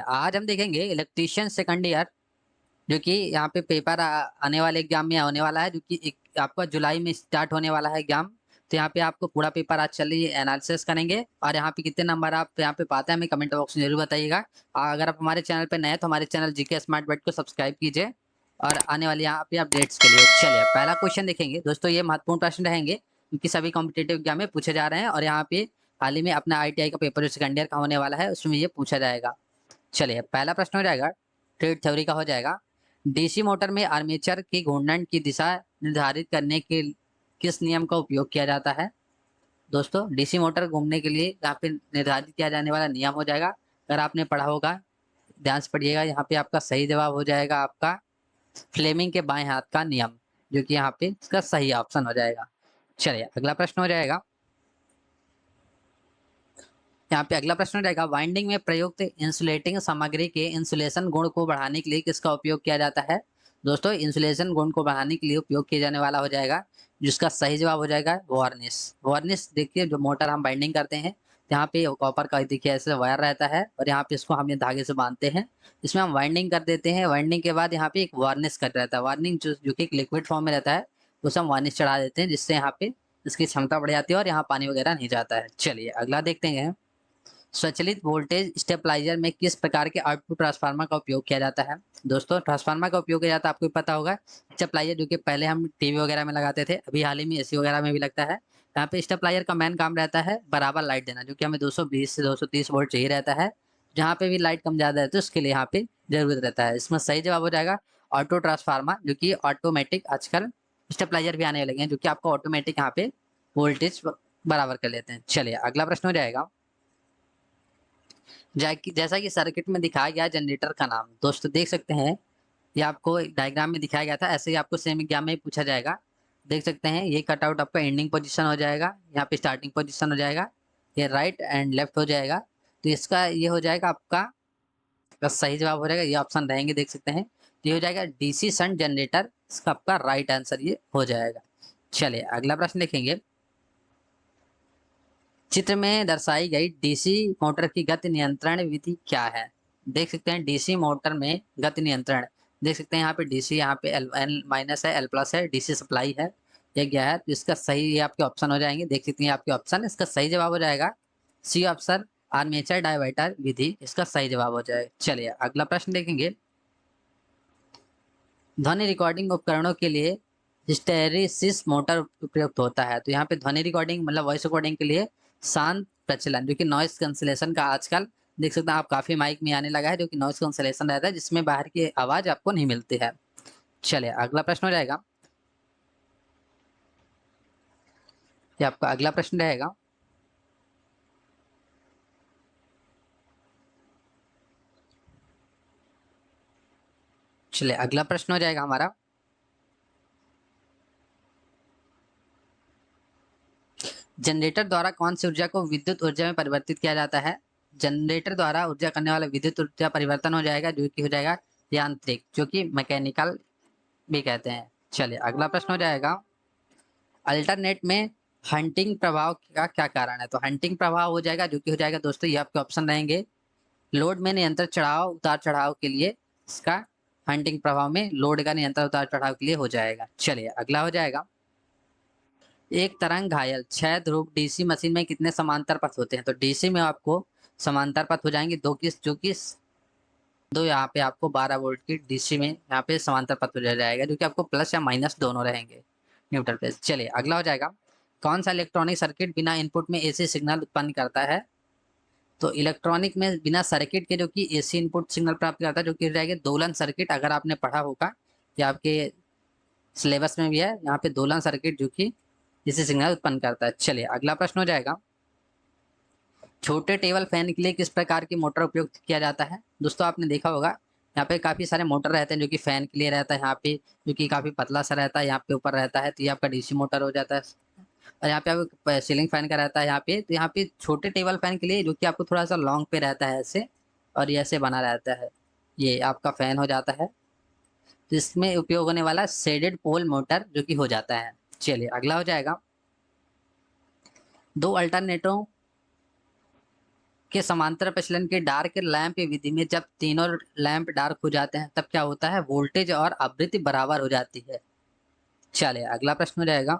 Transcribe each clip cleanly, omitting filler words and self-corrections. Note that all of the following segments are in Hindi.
आज हम देखेंगे इलेक्ट्रीशियन सेकंड ईयर, जो कि यहाँ पे पेपर आने वाले एग्जाम में होने वाला है, जो कि आपका जुलाई में स्टार्ट होने वाला है एग्जाम। तो यहाँ पे आपको पूरा पेपर आज चल रही है एनालिसिस करेंगे, और यहाँ पे कितने नंबर आप यहाँ पे पाते हैं हमें कमेंट बॉक्स में जरूर बताइएगा। अगर आप हमारे चैनल पे नए हैं तो हमारे चैनल जीके स्मार्ट बट को सब्सक्राइब कीजिए और आने वाली यहाँ पे अपडेट्स के लिए। चलिए पहला क्वेश्चन देखेंगे दोस्तों, ये महत्वपूर्ण प्रश्न रहेंगे क्योंकि सभी कॉम्पिटेटिव एग्जाम में पूछे जा रहे हैं, और यहाँ पे हाल ही में अपना ITI का पेपर जो सेकंड ईयर का होने वाला है उसमें ये पूछा जाएगा। चलिए पहला प्रश्न हो जाएगा, ट्रेड थ्योरी का हो जाएगा। डीसी मोटर में आर्मेचर की घूर्णन की दिशा निर्धारित करने के किस नियम का उपयोग किया जाता है? दोस्तों डीसी मोटर घूमने के लिए यहाँ पे निर्धारित किया जाने वाला नियम हो जाएगा, अगर आपने पढ़ा होगा ध्यान से पढ़िएगा। यहाँ पे आपका सही जवाब हो जाएगा आपका फ्लेमिंग के बाएं हाथ का नियम, जो कि यहाँ पे इसका सही ऑप्शन हो जाएगा। चलिए अगला प्रश्न हो जाएगा, यहाँ पे अगला प्रश्न रहेगा, वाइंडिंग में प्रयुक्त इंसुलेटिंग सामग्री के इंसुलेशन गुण को बढ़ाने के लिए किसका उपयोग किया जाता है? दोस्तों इंसुलेशन गुण को बढ़ाने के लिए उपयोग किया जाने वाला हो जाएगा, जिसका सही जवाब हो जाएगा वार्निश। वार्निश देखिए, जो मोटर हम बाइंडिंग करते हैं, यहाँ पे कॉपर का देखिए ऐसे वायर रहता है, और यहाँ पे इसको हम ये धागे से बांधते हैं, इसमें हम वाइंडिंग कर देते हैं। वाइंडिंग के बाद यहाँ पे एक वार्निश कर रहता है, वार्निंग जो कि एक लिक्विड फॉर्म में रहता है, उसे हम वार्निश चढ़ा देते हैं, जिससे यहाँ पे इसकी क्षमता बढ़ जाती है और यहाँ पानी वगैरह नहीं जाता है। चलिए अगला देखते हैं, स्वचालित वोल्टेज स्टेबलाइजर में किस प्रकार के आउटपुट ट्रांसफार्मर का उपयोग किया जाता है? दोस्तों ट्रांसफार्मर का उपयोग किया जाता है, आपको भी पता होगा, स्टेबलाइजर जो कि पहले हम टीवी वगैरह में लगाते थे, अभी हाल ही में एसी वगैरह में भी लगता है। यहाँ पे स्टेबलाइजर का मेन काम रहता है बराबर लाइट देना, जो कि हमें 220 से 230 वोल्ट चाहिए रहता है। जहाँ पे भी लाइट कम ज़्यादा रहती है उसके लिए यहाँ पे जरूरत रहता है। इसमें सही जवाब हो जाएगा ऑटो ट्रांसफार्मर, जो कि ऑटोमेटिक आजकल स्टेबलाइजर भी आने लगे हैं, जो कि आपको ऑटोमेटिक यहाँ पे वोल्टेज बराबर कर लेते हैं। चलिए अगला प्रश्न हो जाएगा, जैसा कि सर्किट में दिखाया गया जनरेटर का नाम। दोस्तों देख सकते हैं, ये आपको एक डायग्राम में दिखाया गया था, ऐसे ही आपको सेम एग्जाम में ही पूछा जाएगा। देख सकते हैं ये कटआउट आपका एंडिंग पोजीशन हो जाएगा, यहाँ पे स्टार्टिंग पोजीशन हो जाएगा, ये राइट एंड लेफ्ट हो जाएगा। तो इसका ये हो जाएगा आपका, इसका सही जवाब हो जाएगा, ये ऑप्शन रहेंगे देख सकते हैं, तो ये हो जाएगा डीसी शंट जनरेटर, इसका आपका राइट आंसर ये हो जाएगा। चलिए अगला प्रश्न देखेंगे, चित्र में दर्शाई गई डीसी मोटर की गति नियंत्रण विधि क्या है? देख सकते हैं डीसी मोटर में गति नियंत्रण, देख सकते हैं यहाँ पे डीसी, यहाँ पे एल माइनस है, एल प्लस है, डीसी सप्लाई है, ये क्या है? तो इसका सही ये आपके ऑप्शन हो जाएंगे, देख सकते हैं आपके ऑप्शन, इसका सही जवाब हो जाएगा सी ऑप्शन, आर्मेचर डायवर्टर विधि, इसका सही जवाब हो जाएगा। चलिए अगला प्रश्न देखेंगे, ध्वनि रिकॉर्डिंग उपकरणों के लिए हिस्टेरिसिस मोटर उपयुक्त होता है। तो यहाँ पे ध्वनि रिकॉर्डिंग मतलब वॉइस रिकॉर्डिंग के लिए शांत प्रचलन, जो कि नॉइस कैंसिलेशन का आजकल देख सकते हैं आप काफी माइक में आने लगा है, जो कि नॉइस कैंसिलेशन रहता है, जिसमें बाहर की आवाज आपको नहीं मिलती है। चलिए अगला प्रश्न हो जाएगा, ये आपका अगला प्रश्न रहेगा, चलिए अगला प्रश्न हो जाएगा हमारा, जनरेटर द्वारा कौन सी ऊर्जा को विद्युत ऊर्जा में परिवर्तित किया जाता है? जनरेटर द्वारा ऊर्जा करने वाला विद्युत ऊर्जा परिवर्तन हो जाएगा, जो कि हो जाएगा यांत्रिक, जो कि मैकेनिकल भी कहते हैं। चलिए अगला प्रश्न हो जाएगा, अल्टरनेट में हंटिंग प्रभाव का क्या कारण है? तो हंटिंग प्रभाव हो जाएगा, जो कि हो जाएगा दोस्तों, ये आपके ऑप्शन रहेंगे, लोड में नियंत्रण चढ़ाव उतार चढ़ाव के लिए, इसका हंटिंग प्रभाव में लोड का नियंत्रण उतार चढ़ाव के लिए हो जाएगा। चलिए अगला हो जाएगा, एक तरंग घायल छह ध्रुव डीसी मशीन में कितने समांतर पथ होते हैं? तो डीसी में आपको समांतर पथ हो जाएंगे दो, किस जो कि दो, यहाँ पे आपको 12 वोल्ट की डीसी में यहाँ पे समांतर पथ हो जाएगा, जो कि आपको प्लस या माइनस दोनों रहेंगे न्यूट्रल प्लेस। चलिए अगला हो जाएगा, कौन सा इलेक्ट्रॉनिक सर्किट बिना इनपुट में एसी सिग्नल उत्पन्न करता है? तो इलेक्ट्रॉनिक में बिना सर्किट के जो कि एसी इनपुट सिग्नल प्राप्त करता है, जो कि हो जाएगा दोलन सर्किट, अगर आपने पढ़ा होगा कि आपके सिलेबस में भी है, यहाँ पे दोलन सर्किट जो कि एसी सिग्नल उत्पन्न करता है। चलिए अगला प्रश्न हो जाएगा, छोटे टेबल फैन के लिए किस प्रकार की मोटर उपयोग किया जाता है? दोस्तों आपने देखा होगा यहाँ पे काफी सारे मोटर रहते हैं, जो कि फैन के लिए रहता है, यहाँ पे जो कि काफी पतला सा रहता है, यहाँ पे ऊपर रहता है, तो ये आपका डीसी मोटर हो जाता है। और यहाँ पे आपको सीलिंग फैन का रहता है यहाँ पे, तो यहाँ पे छोटे टेबल फैन के लिए जो कि आपको थोड़ा सा लॉन्ग पे रहता है ऐसे, और ये ऐसे बना रहता है, ये आपका फैन हो जाता है। तो इसमें उपयोग होने वाला शेडेड पोल मोटर जो कि हो जाता है। चलिए अगला हो जाएगा, दो अल्टरनेटरों के समांतर प्रचलन के डार्क लैंप विधि में जब तीनों लैंप डार्क हो जाते हैं तब क्या होता है, वोल्टेज और आवृत्ति बराबर हो जाती है। चलिए अगला प्रश्न हो जाएगा,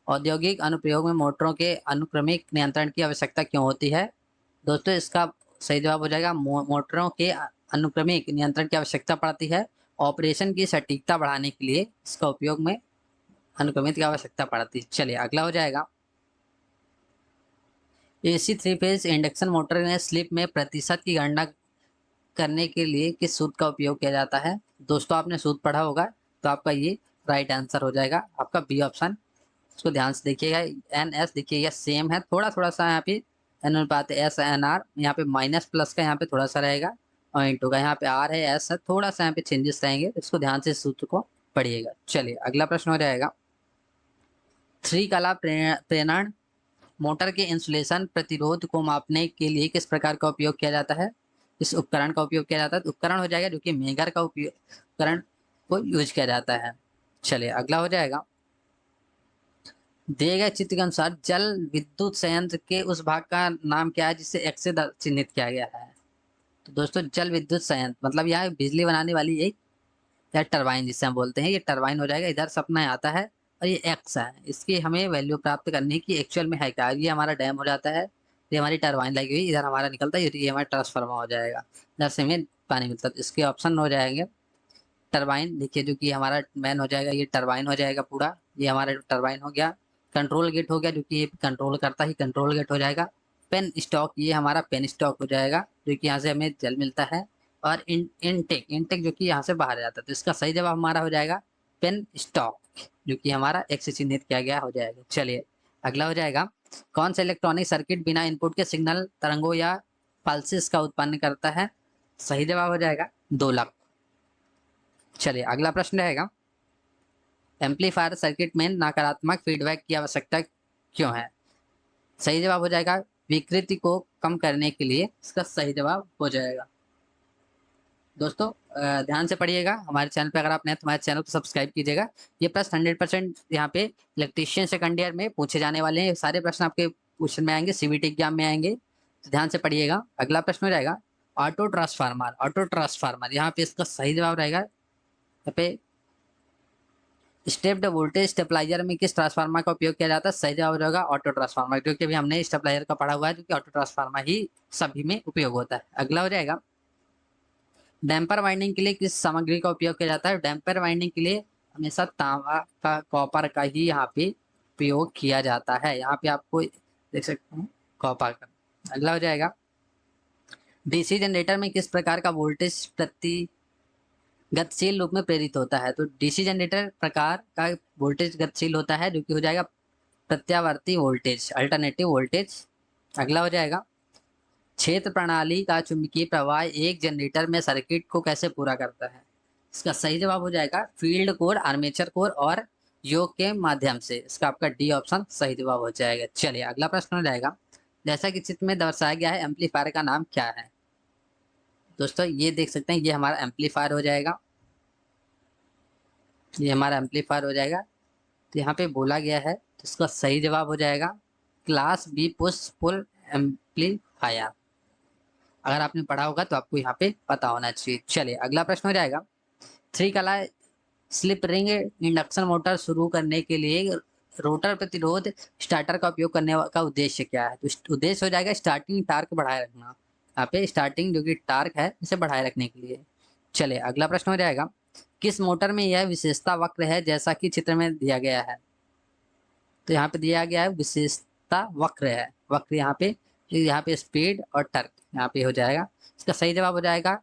औद्योगिक अनुप्रयोग में मोटरों के अनुक्रमिक नियंत्रण की आवश्यकता क्यों होती है? दोस्तों इसका सही जवाब हो जाएगा, मोटरों के अनुक्रमिक नियंत्रण की आवश्यकता पड़ती है। ऑपरेशन की सटीकता बढ़ाने के लिए इसका उपयोग में अनुक्रमित की आवश्यकता पड़ती है। चलिए अगला हो जाएगा, एसी 3 फेज इंडक्शन मोटर में स्लिप में प्रतिशत की गणना करने के लिए किस सूत्र का उपयोग किया जाता है? दोस्तों आपने सूत्र पढ़ा होगा, तो आपका ये राइट आंसर हो जाएगा, आपका बी ऑप्शन। इसको ध्यान से देखिएगा, एन एस देखिएगा सेम है, थोड़ा थोड़ा सा यहाँ पे एन अनुपात एस एन आर, यहाँ पे माइनस प्लस का यहाँ पे थोड़ा सा रहेगा और इंटू का यहाँ पे आर है, एस है, थोड़ा सा यहाँ पे चेंजेस रहेंगे, इसको ध्यान से सूत्र को पढ़िएगा। चलिए अगला प्रश्न हो जाएगा, थ्री कला प्रेरण मोटर के इंसुलेशन प्रतिरोध को मापने के लिए किस प्रकार का उपयोग किया जाता है? इस उपकरण का उपयोग किया जाता है, तो उपकरण हो जाएगा जो कि मेगर का उपकरण को यूज किया जाता है। चलिए अगला हो जाएगा, दिए गए चित्र के अनुसार जल विद्युत संयंत्र के उस भाग का नाम क्या है जिसे एक्स से चिन्हित किया गया है? तो दोस्तों जल विद्युत संयंत्र मतलब यहाँ बिजली बनाने वाली एक या टरबाइन जिसे हम बोलते हैं, ये टरबाइन हो जाएगा, इधर सपना आता है और ये एक्स है, इसकी हमें वैल्यू प्राप्त करनी है कि एक्चुअल में है क्या। ये हमारा डैम हो जाता है, ये हमारी टरबाइन लगी हुई, इधर हमारा निकलता है, ये हमारा ट्रांसफार्मर हो जाएगा, इधर से हमें पानी मिलता है। इसके ऑप्शन हो जाएंगे टरबाइन, देखिए जो कि हमारा मैन हो जाएगा, ये टरबाइन हो जाएगा पूरा, ये हमारा टरबाइन हो गया। कंट्रोल गेट हो गया जो कि ये कंट्रोल करता ही कंट्रोल गेट हो जाएगा। पेन स्टॉक, ये हमारा पेन स्टॉक हो जाएगा जो कि यहाँ से हमें जल मिलता है। और इनटेक इनटेक जो कि यहाँ से बाहर जाता है, तो इसका सही जवाब हमारा हो जाएगा पेन स्टॉक, जो कि हमारा एक से चिन्हित किया गया हो जाएगा। चलिए अगला हो जाएगा, कौन सा इलेक्ट्रॉनिक सर्किट बिना इनपुट के सिग्नल तरंगों या पल्सेस का उत्पन्न करता है? सही जवाब हो जाएगा दोलक। चलिए अगला प्रश्न रहेगा, एम्पलीफायर सर्किट में नकारात्मक फीडबैक की आवश्यकता क्यों है? सही जवाब हो जाएगा विकृति को कम करने के लिए, इसका सही जवाब हो जाएगा। दोस्तों ध्यान से पढ़िएगा, हमारे चैनल पे अगर आप नए तो हमारे चैनल को सब्सक्राइब कीजिएगा। ये प्रश्न 100% यहाँ पे इलेक्ट्रीशियन सेकंड ईयर में पूछे जाने वाले हैं, सारे प्रश्न आपके क्वेश्चन में आएंगे, सीबीटी एग्जाम में आएंगे, तो ध्यान से पढ़िएगा। अगला प्रश्न हो जाएगा, ऑटो ट्रांसफार्मर यहाँ पे इसका सही जवाब रहेगा, यहाँ पे स्टेप्ड वोल्टेज स्टेबलाइजर में किस ट्रांसफार्मर का उपयोग किया जाता है? सही जवाब होगा ऑटो ट्रांसफार्मर, क्योंकि अभी हमने स्टेबलाइजर का पढ़ा हुआ है, जो कि ऑटो ट्रांसफार्मर ही सभी में उपयोग होता है। अगला हो जाएगा, डैम्पर वाइंडिंग के लिए किस सामग्री का उपयोग किया जाता है? डैम्पर वाइंडिंग के लिए हमेशा तांबा का, कॉपर का ही यहाँ पे उपयोग किया जाता है, यहाँ पे आपको देख सकते हैं कॉपर का। अगला हो जाएगा, डीसी जनरेटर में किस प्रकार का वोल्टेज प्रति गतिशील रूप में प्रेरित होता है? तो डीसी जनरेटर प्रकार का वोल्टेज गतिशील होता है, जो कि हो जाएगा प्रत्यावर्ती वोल्टेज, अल्टरनेटिव वोल्टेज। अगला हो जाएगा, क्षेत्र प्रणाली का चुंबकीय प्रवाह एक जनरेटर में सर्किट को कैसे पूरा करता है? इसका सही जवाब हो जाएगा फील्ड कोर, आर्मेचर कोर और योग के माध्यम से, इसका आपका डी ऑप्शन सही जवाब हो जाएगा। चलिए अगला प्रश्न हो जाएगा, जैसा कि चित्र में दर्शाया गया है एम्पलीफायर का नाम क्या है? दोस्तों ये देख सकते हैं, ये हमारा एम्पलीफायर हो जाएगा, ये हमारा एम्पलीफायर हो जाएगा। तो यहाँ पे बोला गया है, तो इसका सही जवाब हो जाएगा class B push pull amplifier. अगर आपने पढ़ा होगा तो आपको यहाँ पे पता होना चाहिए। चलिए अगला प्रश्न हो जाएगा, थ्री कला स्लिप रिंग इंडक्शन मोटर शुरू करने के लिए रोटर प्रतिरोध स्टार्टर का उपयोग करने का उद्देश्य क्या है? तो उद्देश्य हो जाएगा स्टार्टिंग टार्क बढ़ाए रखना, यहाँ पे स्टार्टिंग जो कि टार्क है इसे बढ़ाए रखने के लिए। चलिए अगला प्रश्न हो जाएगा, किस मोटर में यह विशेषता वक्र है जैसा कि चित्र में दिया गया है? तो यहाँ पे दिया गया है विशेषता वक्र है, वक्र यहाँ पे स्पीड और टर्क यहाँ पे हो जाएगा, इसका सही जवाब हो जाएगा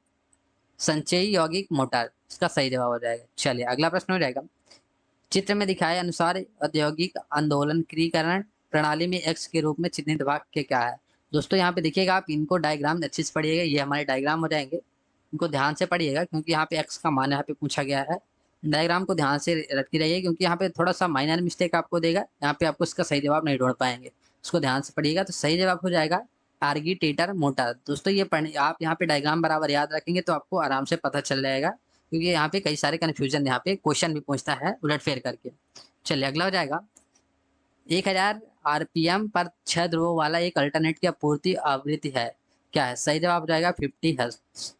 संचयी यौगिक मोटर, इसका सही जवाब हो जाएगा। चलिए अगला प्रश्न हो जाएगा, चित्र में दिखाए अनुसार औद्योगिक आंदोलनकरण प्रणाली में एक्स के रूप में चिन्हित वाक्य क्या है? दोस्तों यहाँ पे देखिएगा, आप इनको डायग्राम अच्छे से पढ़िएगा, ये हमारे डायग्राम हो जाएंगे, इनको ध्यान से पढ़िएगा क्योंकि यहाँ पे एक्स का मान यहाँ पे पूछा गया है। डायग्राम को ध्यान से रखती रहिए क्योंकि यहाँ पे थोड़ा सा माइनर मिस्टेक आपको देगा, यहाँ पे आपको इसका सही जवाब नहीं ढूंढ पाएंगे, उसको ध्यान से पढ़िएगा। तो सही जवाब हो जाएगा आर्गीटेटर मोटर। दोस्तों ये पढ़, आप यहाँ पे डायग्राम बराबर याद रखेंगे तो आपको आराम से पता चल जाएगा, क्योंकि यहाँ पे कई सारे कन्फ्यूजन यहाँ पे क्वेश्चन भी पूछता है उलटफेर करके। चलिए अगला हो जाएगा, 1000 आरपीएम पर 6 ध्रुवों वाला एक अल्टरनेट की आपूर्ति आवृत्ति है, क्या है? सही जवाब हो जाएगा 50 हर्ट्ज।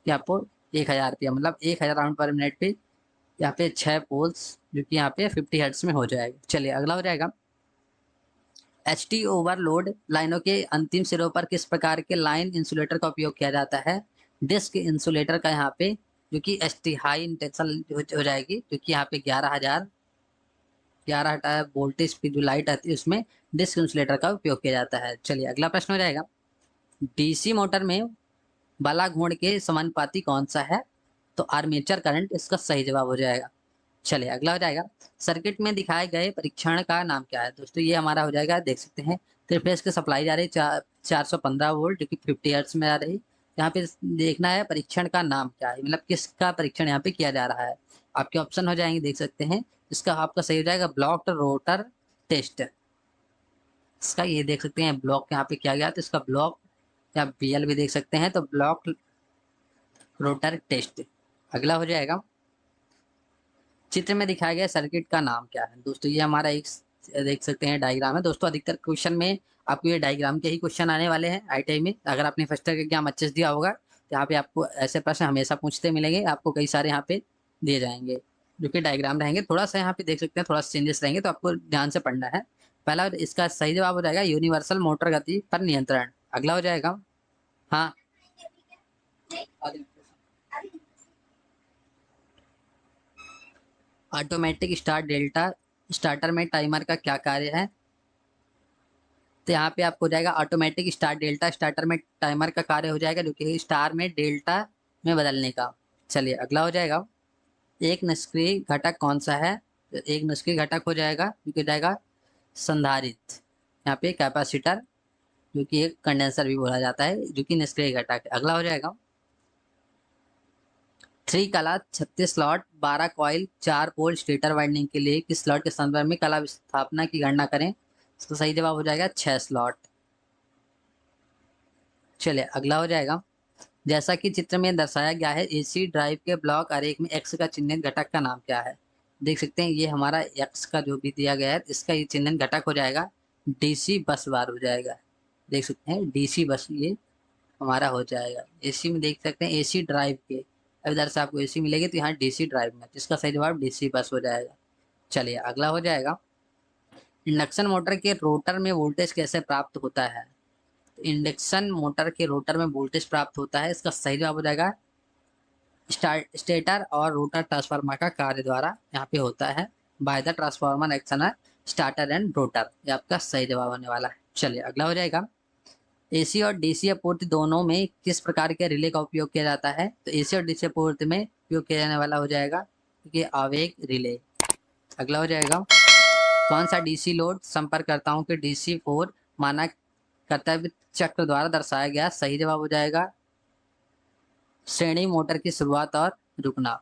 कि आपको 1000 रुपया मतलब 1000 राउंड पर मिनट पे यहाँ पे 6 पोल्स जो कि यहाँ पे 50 हर्ट्ज में हो जाएगा। चलिए अगला हो जाएगा, एच टी ओवरलोड लाइनों के अंतिम सिरों पर किस प्रकार के लाइन इंसुलेटर का उपयोग किया जाता है? डिस्क इंसुलेटर का यहाँ पे जो कि एच टी हाई इंटेंशन हो जाएगी, जो कि यहाँ पे 11 वोल्टेज की जो लाइट आती है उसमें डिस्क इंसुलेटर का उपयोग किया जाता है। चलिए अगला प्रश्न हो जाएगा, डीसी मोटर में बला घूर्ण के समानुपाती कौन सा है? तो आर्मेचर करंट इसका सही जवाब हो जाएगा। चलिए अगला हो जाएगा, सर्किट में दिखाए गए परीक्षण का नाम क्या है? दोस्तों ये हमारा हो जाएगा, देख सकते हैं 3 फेज की सप्लाई जा रही है 415 वोल्ट जो कि 50 हर्ट्ज में आ रही। यहाँ पे देखना है परीक्षण का नाम क्या है, मतलब किसका परीक्षण यहाँ पे किया जा रहा है। आपके ऑप्शन हो जाएंगे, देख सकते हैं। इसका आपका सही हो जाएगा ब्लॉक्ड रोटर टेस्ट। इसका ये देख सकते हैं ब्लॉक यहाँ पे किया गया, तो इसका ब्लॉक या बीएल भी देख सकते हैं, तो ब्लॉक रोटर टेस्ट। अगला हो जाएगा, चित्र में दिखाया गया सर्किट का नाम क्या है? दोस्तों ये हमारा एक देख सकते हैं डायग्राम है। दोस्तों अधिकतर क्वेश्चन में आपको ये डायग्राम के ही क्वेश्चन आने वाले हैं आईटीआई में। अगर आपने फर्स्ट ईयर का एग्जाम अच्छे से दिया होगा तो यहाँ पे आपको ऐसे प्रश्न हमेशा पूछते मिलेंगे, आपको कई सारे यहाँ पे दिए जाएंगे जो कि डायग्राम रहेंगे। थोड़ा सा यहाँ पे देख सकते हैं थोड़ा सा चेंजेस रहेंगे, तो आपको ध्यान से पढ़ना है। पहला इसका सही जवाब हो जाएगा यूनिवर्सल मोटर गति पर नियंत्रण। अगला हो जाएगा, हाँ ऑटोमेटिक स्टार्ट डेल्टा स्टार्टर में टाइमर का क्या कार्य है? तो यहाँ पे आपको हो जाएगा ऑटोमेटिक स्टार्ट डेल्टा स्टार्टर में टाइमर का कार्य हो जाएगा जो कि स्टार में डेल्टा में बदलने का। चलिए अगला हो जाएगा, एक निष्क्रिय घटक कौन सा है? तो एक निष्क्रिय घटक हो जाएगा जो कि हो जाएगा संधारित्र, यहाँ पे कैपेसिटर जो कि एक कंडेंसर भी बोला जाता है जो कि निष्क्रिय घटक है। अगला हो जाएगा, 3 कला 36 स्लॉट 12 कॉइल 4 पोल स्टेटर वाइंडिंग के लिए किस स्लॉट के संदर्भ में कला विस्थापना की गणना करें? इसका सही जवाब हो जाएगा 6 स्लॉट। चलिए अगला हो जाएगा, जैसा कि चित्र में दर्शाया गया है एसी ड्राइव के ब्लॉक आरेख में एक्स का चिन्हित घटक का नाम क्या है? देख सकते हैं ये हमारा एक्स का जो भी दिया गया है इसका ये चिन्हित घटक हो जाएगा डीसी बस बार हो जाएगा। देख सकते हैं डीसी बस ये हमारा हो जाएगा। एसी में देख सकते हैं एसी ड्राइव के, अब इधर से आपको एसी मिलेगी तो यहाँ डीसी ड्राइव में, जिसका सही जवाब डीसी बस हो जाएगा। चलिए अगला हो जाएगा, इंडक्शन मोटर के रोटर में वोल्टेज कैसे प्राप्त होता है? इंडक्शन मोटर के रोटर में वोल्टेज प्राप्त होता है, इसका सही जवाब हो जाएगा स्टेटर और रोटर ट्रांसफार्मर का कार्य द्वारा यहाँ पे होता है। बाय द ट्रांसफार्मर एक्शन है स्टार्टर एंड रोटर, ये आपका सही जवाब होने वाला है। चलिए अगला हो जाएगा, एसी और डीसी आपूर्ति दोनों में किस प्रकार के रिले का उपयोग किया जाता है? तो एसी और डीसी आपूर्ति में उपयोग किया जाने वाला हो जाएगा क्योंकि आवेग रिले। अगला हो जाएगा, कौन सा डीसी लोड संपर्ककर्ताओं के डीसी 4 मानक कर्तव्य चक्र द्वारा दर्शाया गया? सही जवाब हो जाएगा श्रेणी मोटर की शुरुआत और रुकना।